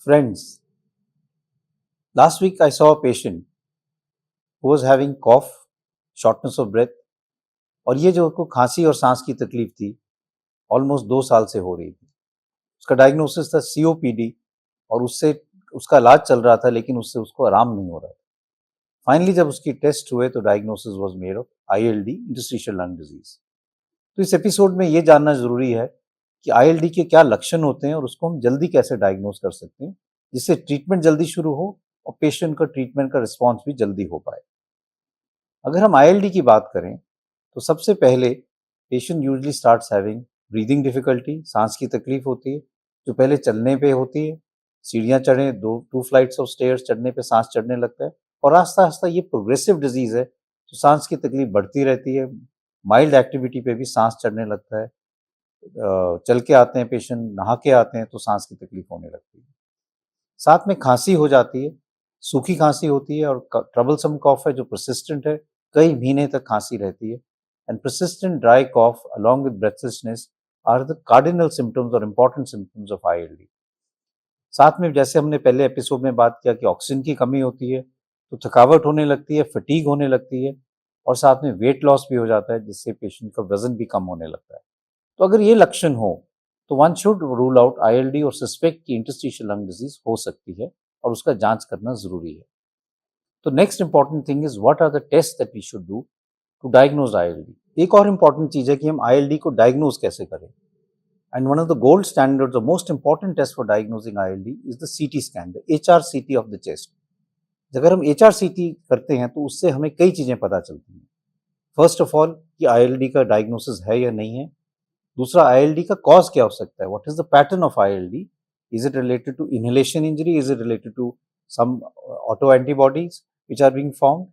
Friends, last week I saw a patient who was having cough, shortness of breath और ये जो उसको खांसी और सांस की तकलीफ थी ऑलमोस्ट 2 साल से हो रही थी। उसका डायग्नोसिस था सीओपीडी और उससे उसका इलाज चल रहा था लेकिन उससे उसको आराम नहीं हो रहा था। फाइनली जब उसकी टेस्ट हुए तो diagnosis was made of ILD, interstitial lung disease. तो इस एपिसोड में ये जानना जरूरी है कि आईएलडी के क्या लक्षण होते हैं और उसको हम जल्दी कैसे डायग्नोज कर सकते हैं जिससे ट्रीटमेंट जल्दी शुरू हो और पेशेंट का ट्रीटमेंट का रिस्पॉन्स भी जल्दी हो पाए। अगर हम आईएलडी की बात करें तो सबसे पहले patient usually starts having breathing difficulty, सांस की तकलीफ होती है जो पहले चलने पे होती है। सीढ़ियाँ चढ़े, टू फ्लाइट्स ऑफ स्टेयर्स चढ़ने पे सांस चढ़ने लगता है और आस्ता आस्ता ये प्रोग्रेसिव डिजीज है तो सांस की तकलीफ बढ़ती रहती है। माइल्ड एक्टिविटी पे भी सांस चढ़ने लगता है। चल के आते हैं पेशेंट, नहा के आते हैं तो सांस की तकलीफ होने लगती है। साथ में खांसी हो जाती है, सूखी खांसी होती है और ट्रबलसम कॉफ है जो परसिस्टेंट है, कई महीने तक खांसी रहती है। And persistent dry cough along with breathlessness are the cardinal symptoms और इंपॉर्टेंट सिम्टम्स ऑफ आईएलडी। साथ में जैसे हमने पहले एपिसोड में बात किया कि ऑक्सीजन की कमी होती है तो थकावट होने लगती है, फटीग होने लगती है और साथ में वेट लॉस भी हो जाता है जिससे पेशेंट का वजन भी कम होने लगता है। तो अगर ये लक्षण हो तो one should rule out ILD और सस्पेक्ट कि इंटरस्टिशियल लंग डिजीज हो सकती है और उसका जांच करना जरूरी है। तो next important thing is what are the test that we should do to diagnose ILD. एक और इंपॉर्टेंट चीज है कि हम आईएलडी को डायग्नोज कैसे करें। And one of the gold standards, the most important test for diagnosing ILD is the CT scan, the HRCT of the chest. अगर हम एचआरसीटी करते हैं तो उससे हमें कई चीजें पता चलती हैं। फर्स्ट ऑफ ऑल कि आईएलडी का डायग्नोसिस है या नहीं है। दूसरा, आईएलडी का कॉज क्या हो सकता है, what is the pattern of ILD, is it related to inhalation injury, is it related to some auto antibodies which are being found.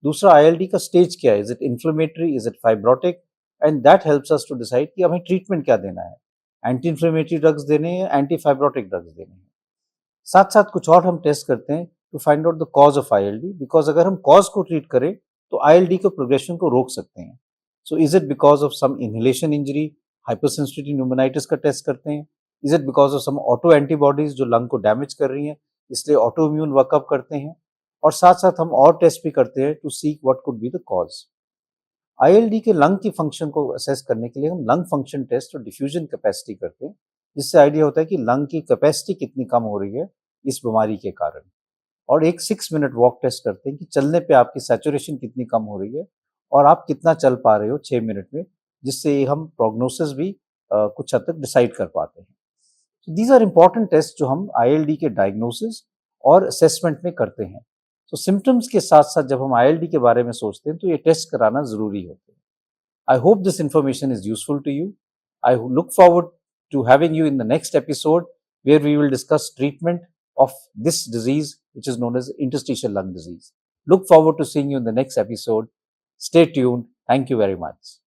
दूसरा, आईएलडी का स्टेज क्या है, is it inflammatory, is it fibrotic, and that helps us to decide कि हमें treatment क्या देना है, anti inflammatory drugs देने हैं, एंटी फाइब्रोटिक ड्रग्स देने हैं। साथ साथ कुछ और हम टेस्ट करते हैं to find out the cause of ILD, because अगर हम कॉज को ट्रीट करें तो आईएलडी के प्रोग्रेशन को रोक सकते हैं। So is it because of some inhalation injury, hypersensitivity pneumonitis का टेस्ट करते हैं। Is it because of some auto antibodies जो लंग को डैमेज कर रही हैं, इसलिए ऑटो इम्यून वर्कअप करते हैं। और साथ साथ हम और टेस्ट भी करते हैं to seek what could be the cause. ILD के लंग की फंक्शन को असेस करने के लिए हम लंग फंक्शन टेस्ट और डिफ्यूजन कैपेसिटी करते हैं, जिससे आइडिया होता है कि लंग की कैपेसिटी कितनी कम हो रही है इस बीमारी के कारण। और एक 6 मिनट वॉक टेस्ट करते हैं कि चलने पे आपकी सैचुरेशन कितनी कम हो रही है और आप कितना चल पा रहे हो 6 मिनट में, जिससे हम प्रोग्नोसिस भी कुछ हद तक डिसाइड कर पाते हैं। तो दीज आर इंपॉर्टेंट टेस्ट जो हम आईएलडी के डायग्नोसिस और असेसमेंट में करते हैं। तो सिम्टम्स के साथ साथ जब हम आईएलडी के बारे में सोचते हैं तो ये टेस्ट कराना जरूरी होता है। I hope this information is useful to you. I look forward to having you in the next episode where we will discuss treatment of this disease, which is known as interstitial lung disease. Look forward to seeing you in the next episode. Stay tuned. Thank you very much.